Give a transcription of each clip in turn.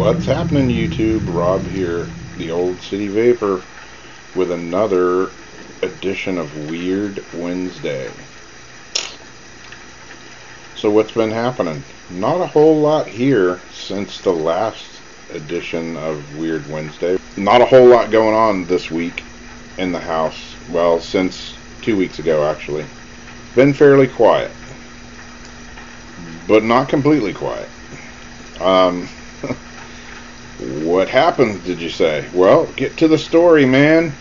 What's happening, YouTube? Rob here, the Old City Vapor, with another edition of Weird Wednesday. So what's been happening? Not a whole lot here since the last edition of Weird Wednesday. Not a whole lot going on this week in the house. Well, since 2 weeks ago, actually. Been fairly quiet. But not completely quiet. What happened, did you say? Well, get to the story, man.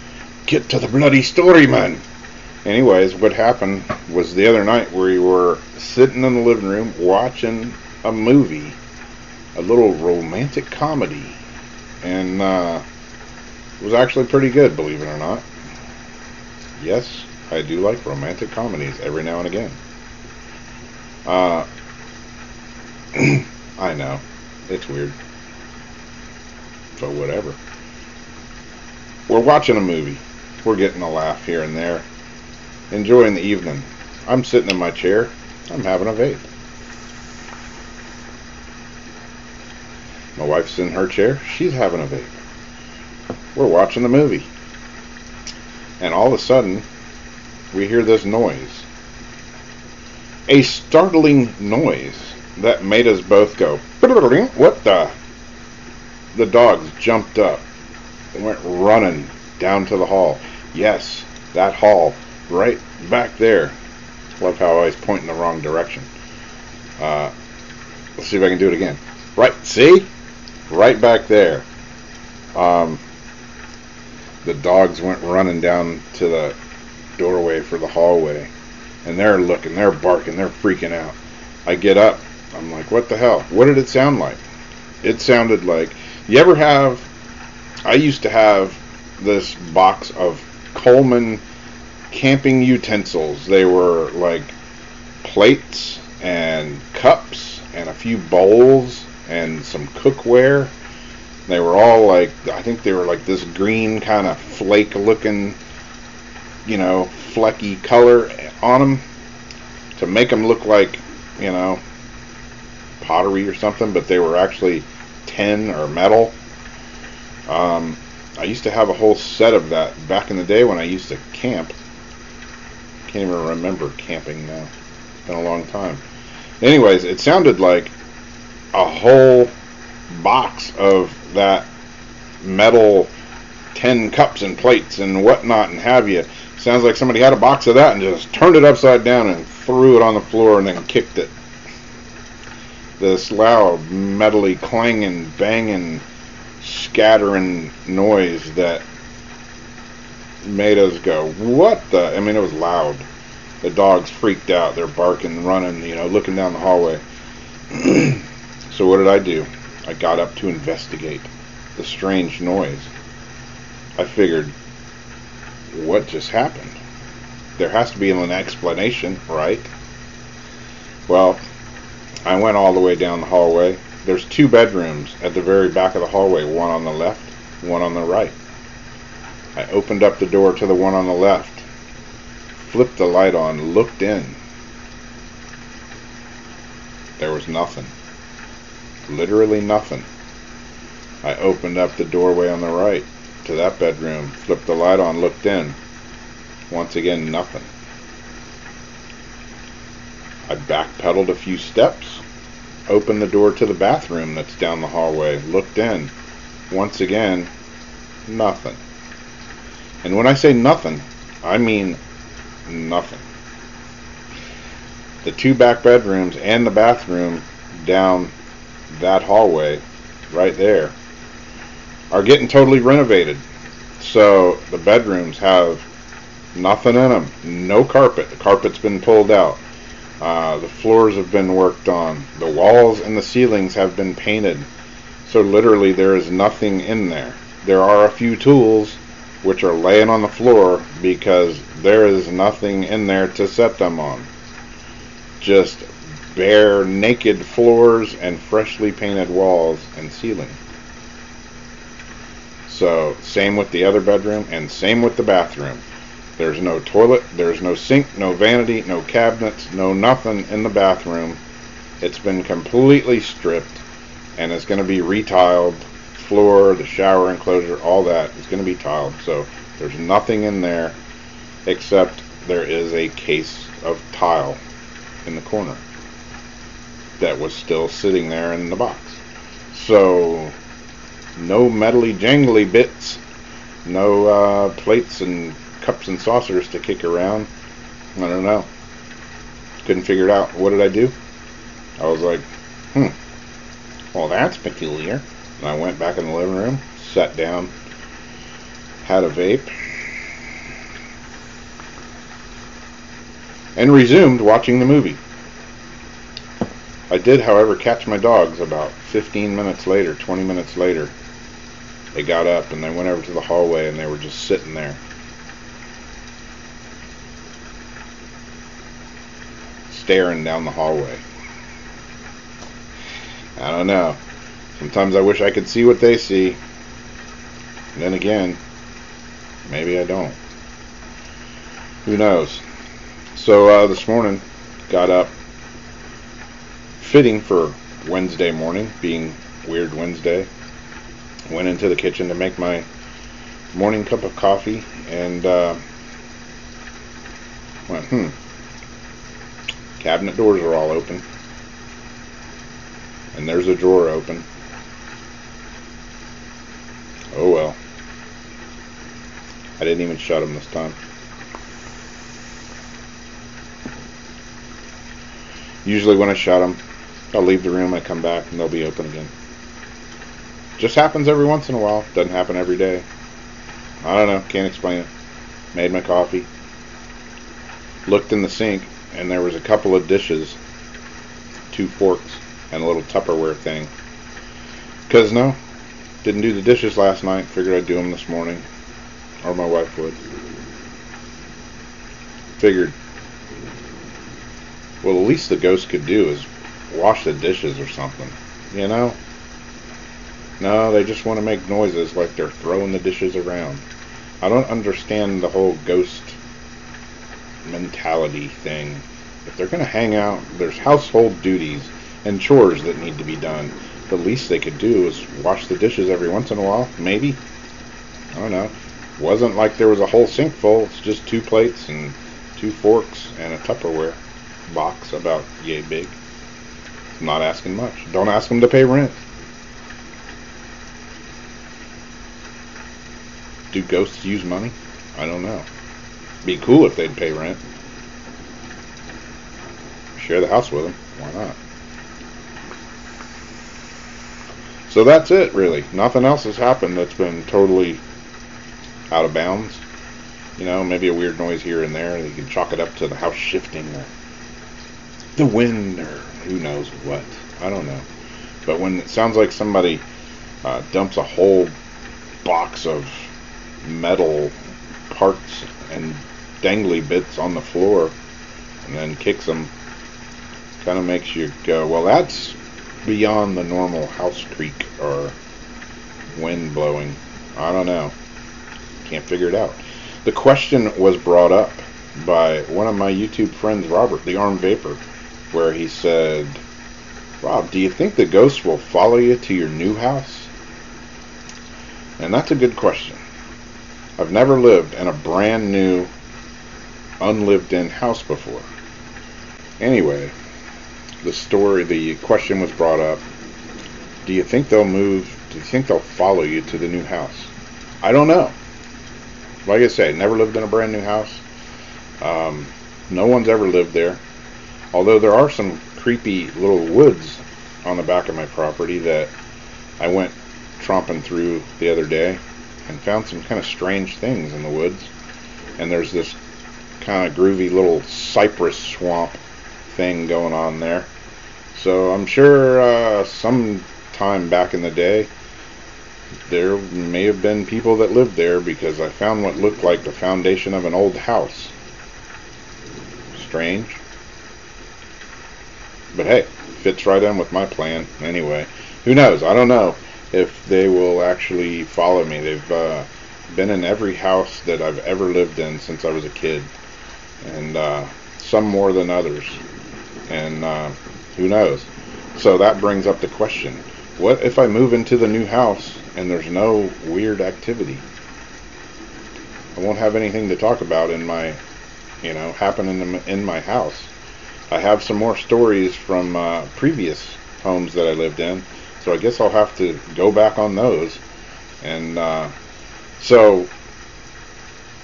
Get to the bloody story, man. Anyways, what happened was the other night we were sitting in the living room watching a movie, a little romantic comedy, and it was actually pretty good, believe it or not. Yes, I do like romantic comedies every now and again. I know, it's weird. But whatever. We're watching a movie. We're getting a laugh here and there. Enjoying the evening. I'm sitting in my chair. I'm having a vape. My wife's in her chair. She's having a vape. We're watching the movie. And all of a sudden, we hear this noise. A startling noise that made us both go, what the? The dogs jumped up and went running down to the hall. Yes, that hall, right back there. Love how I always point in the wrong direction. Let's see if I can do it again. Right, see? Right back there. The dogs went running down to the doorway for the hallway. And they're looking, they're barking, they're freaking out. I get up. I'm like, what the hell? What did it sound like? It sounded like... You ever have... I used to have this box of Coleman camping utensils. They were like plates and cups and a few bowls and some cookware. They were all like, I think they were like this green kind of flake looking, you know, flecky color on them to make them look like, you know, pottery or something, but they were actually tin or metal. I used to have a whole set of that back in the day when I used to camp. Can't even remember camping now. It's been a long time. Anyways, it sounded like a whole box of that metal tin cups and plates and whatnot and have you. Sounds like somebody had a box of that and just turned it upside down and threw it on the floor and then kicked it. This loud, metally clanging, banging, scattering noise that made us go, what the? I mean, it was loud. The dogs freaked out. They're barking, running, you know, looking down the hallway. So what did I do? I got up to investigate the strange noise. I figured, what just happened? There has to be an explanation, right? Well, I went all the way down the hallway. There's 2 bedrooms at the very back of the hallway, one on the left, one on the right. I opened up the door to the one on the left, flipped the light on, looked in. There was nothing. Literally nothing. I opened up the doorway on the right to that bedroom, flipped the light on, looked in. Once again, nothing. I backpedaled a few steps, opened the door to the bathroom that's down the hallway, looked in. Once again, nothing. And when I say nothing, I mean nothing. The 2 back bedrooms and the bathroom down that hallway right there are getting totally renovated. So the bedrooms have nothing in them. No carpet. The carpet's been pulled out. The floors have been worked on. The walls and the ceilings have been painted. So literally there is nothing in there. There are a few tools which are laying on the floor because there is nothing in there to set them on. Just bare, naked floors and freshly painted walls and ceiling. So same with the other bedroom and same with the bathroom. There's no toilet, there's no sink, no vanity, no cabinets, no nothing in the bathroom. It's been completely stripped. and it's going to be retiled. Floor, the shower enclosure, all that is going to be tiled. So there's nothing in there except there is a case of tile in the corner that was still sitting there in the box. So no metally jangly bits, no plates and cups and saucers to kick around. I don't know. Couldn't figure it out. What did I do? I was like, well, that's peculiar. And I went back in the living room, sat down, had a vape, and resumed watching the movie. I did, however, catch my dogs about 15 minutes later, 20 minutes later. They got up and they went over to the hallway and they were just sitting there. Staring down the hallway. I don't know. Sometimes I wish I could see what they see. And then again, maybe I don't. Who knows? So this morning, got up, fitting for Wednesday morning, being Weird Wednesday. Went into the kitchen to make my morning cup of coffee, and went, cabinet doors are all open. And there's a drawer open. Oh well. I didn't even shut them this time. Usually when I shut them, I'll leave the room, I come back, and they'll be open again. Just happens every once in a while. Doesn't happen every day. I don't know. Can't explain it. Made my coffee. Looked in the sink, and there was a couple of dishes, 2 forks, and a little Tupperware thing. Because no, didn't do the dishes last night. Figured I'd do them this morning. Or my wife would. Figured, well, the least the ghost could do is wash the dishes or something. You know? No, they just want to make noises like they're throwing the dishes around. I don't understand the whole ghost mentality thing. If they're going to hang out, there's household duties and chores that need to be done. The least they could do is wash the dishes every once in a while, maybe. I don't know. Wasn't like there was a whole sink full. It's just 2 plates and 2 forks and a Tupperware box about yay big. Not asking much. Don't ask them to pay rent. Do ghosts use money? I don't know. Be cool if they'd pay rent. Share the house with them. Why not? So that's it, really. Nothing else has happened that's been totally out of bounds. You know, maybe a weird noise here and there. You can chalk it up to the house shifting or the wind or who knows what. I don't know. But when it sounds like somebody dumps a whole box of metal parts and dangly bits on the floor and then kicks them, kind of makes you go, well, that's beyond the normal house creak or wind blowing. I don't know. Can't figure it out. The question was brought up by one of my YouTube friends, Robert, the Armed Vapor, where he said, Rob, do you think the ghosts will follow you to your new house? And that's a good question. I've never lived in a brand new, unlived in house before. Anyway, the question was brought up. Do you think they'll move? Do you think they'll follow you to the new house? I don't know. Like I say, never lived in a brand new house. No one's ever lived there. Although there are some creepy little woods on the back of my property that I went tromping through the other day and found some kind of strange things in the woods. And there's this kind of groovy little cypress swamp thing going on there. So I'm sure sometime back in the day there may have been people that lived there, because I found what looked like the foundation of an old house. Strange. But hey, fits right in with my plan anyway. Who knows? I don't know if they will actually follow me. They've been in every house that I've ever lived in since I was a kid, and some more than others, and who knows. So that brings up the question, What if I move into the new house and there's no weird activity? I won't have anything to talk about in my, happening in my house. I have some more stories from previous homes that I lived in, so I guess I'll have to go back on those. And so,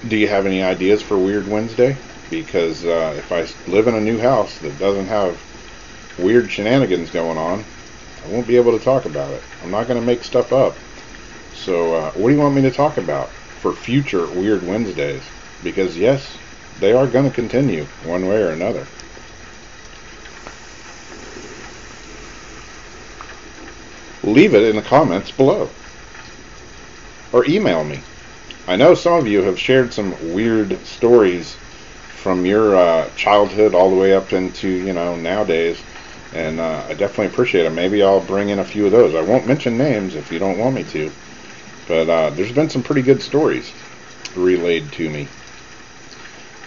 do you have any ideas for Weird Wednesday? Because if I live in a new house that doesn't have weird shenanigans going on, I won't be able to talk about it. I'm not going to make stuff up. So, what do you want me to talk about for future Weird Wednesdays? Because yes, they are going to continue one way or another. Leave it in the comments below. Or email me. I know some of you have shared some weird stories from your childhood all the way up into, nowadays. And I definitely appreciate it. Maybe I'll bring in a few of those. I won't mention names if you don't want me to. But there's been some pretty good stories relayed to me.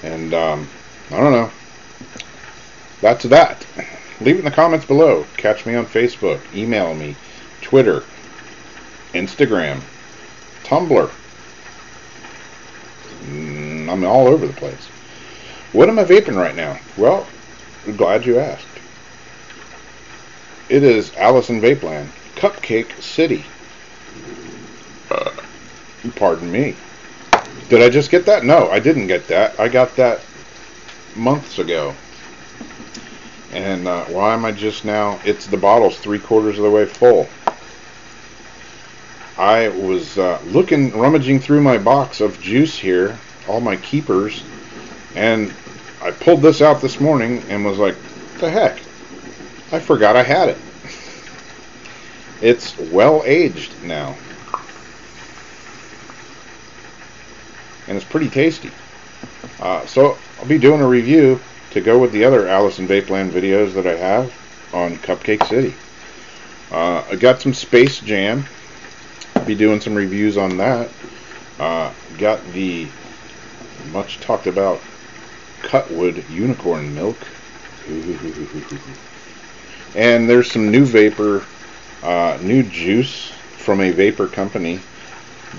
And I don't know. That's that. Leave it in the comments below. Catch me on Facebook. Email me. Twitter. Instagram. Tumblr. I'm all over the place. What am I vaping right now? Well, I'm glad you asked. It is Allison Vapeland, Cupcake City. Pardon me. Did I just get that? No, I didn't get that. I got that months ago. And why am I just now? The bottle's 3/4 of the way full. I was rummaging through my box of juice here, all my keepers, and I pulled this out this morning and was like, what the heck? I forgot I had it. It's well aged now. And it's pretty tasty. So I'll be doing a review to go with the other Allison Vapeland videos that I have on Cupcake City. I got some Space Jam. I'll be doing some reviews on that. Got the much talked about Cutwood Unicorn Milk. And there's some new vapor, new juice from a vapor company.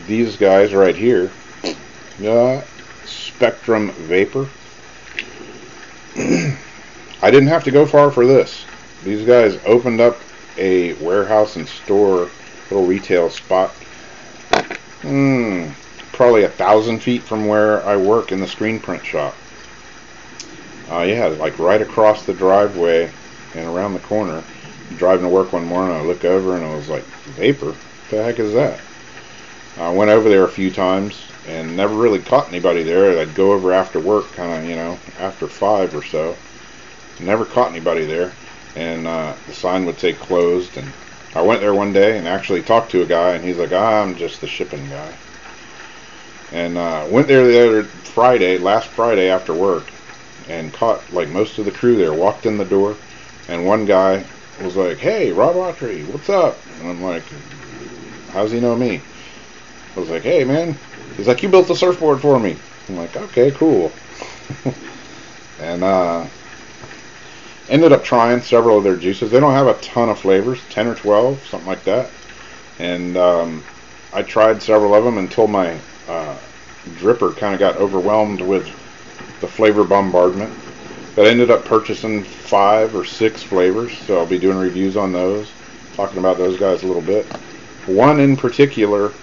These guys right here. Spectrum Vapor. I didn't have to go far for this. These guys opened up a warehouse and store, little retail spot, probably 1,000 feet from where I work in the screen print shop. Yeah, like right across the driveway and around the corner. Driving to work one morning, I look over and I was like, vapor? What the heck is that? I went over there a few times and never really caught anybody there. I'd go over after work, kind of, after 5 or so. Never caught anybody there. And the sign would say closed. And I went there one day and actually talked to a guy, and he's like, I'm just the shipping guy. And went there the other Friday, last Friday after work, and caught like most of the crew there. Walked in the door, and one guy was like, hey, Rob Autry, what's up? And I'm like, how's he know me? I was like, hey, man. He's like, you built the surfboard for me. I'm like, okay, cool. And ended up trying several of their juices. They don't have a ton of flavors, 10 or 12, something like that. And I tried several of them until my dripper kind of got overwhelmed with the flavor bombardment. But I ended up purchasing 5 or 6 flavors, so I'll be doing reviews on those, talking about those guys a little bit. One in particular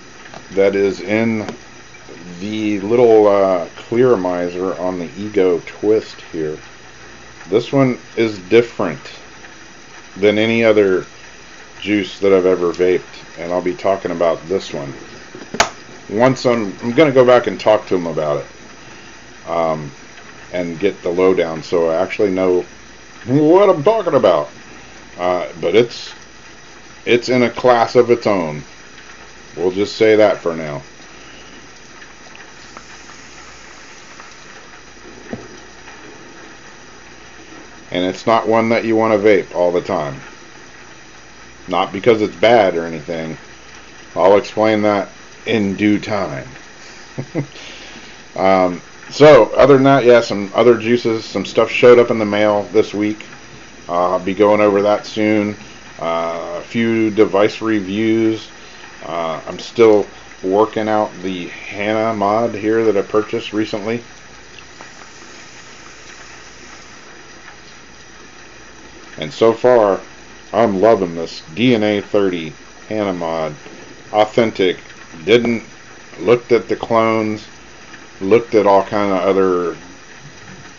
that is in the little clearomizer on the Ego Twist here. This one is different than any other juice that I've ever vaped, and I'll be talking about this one. Once I'm going to go back and talk to him about it, and get the lowdown so I actually know what I'm talking about. But it's in a class of its own. We'll just say that for now. And it's not one that you want to vape all the time. Not because it's bad or anything. I'll explain that in due time. So, other than that, yeah, some other juices, some stuff showed up in the mail this week. I'll be going over that soon. a few device reviews. I'm still working out the Hannah mod here that I purchased recently. And so far, I'm loving this DNA 30 Hannah mod. Authentic. Looked at the clones, looked at all kind of other,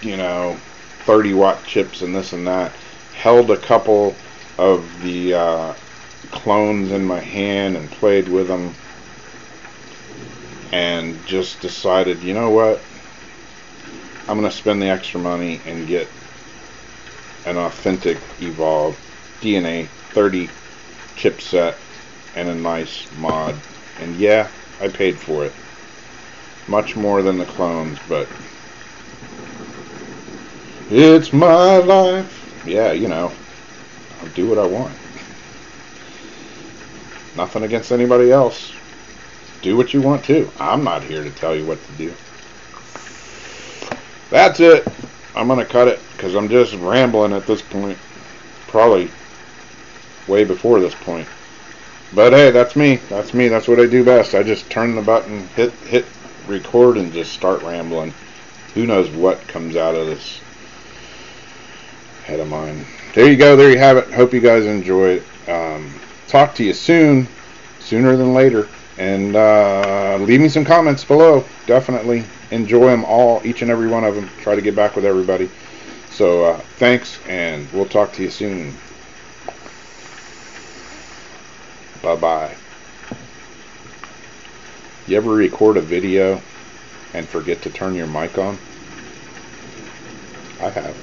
30-watt chips and this and that. Held a couple of the clones in my hand and played with them. And just decided, you know what? I'm going to spend the extra money and get an authentic Evolve DNA 30 chipset and a nice mod. And yeah, I paid for it. Much more than the clones, but it's my life. Yeah, I'll do what I want. Nothing against anybody else. Do what you want to. I'm not here to tell you what to do. That's it. I'm going to cut it because I'm just rambling at this point. Probably way before this point. But hey, that's me. That's me. That's what I do best. I just turn the button, hit record, and just start rambling. Who knows what comes out of this head of mine. There you go. There you have it. Hope you guys enjoy it. Talk to you soon. Sooner than later. And leave me some comments below. Definitely enjoy them all, each and every one of them. Try to get back with everybody. So thanks, and we'll talk to you soon. Bye-bye. You ever record a video and forget to turn your mic on? I have.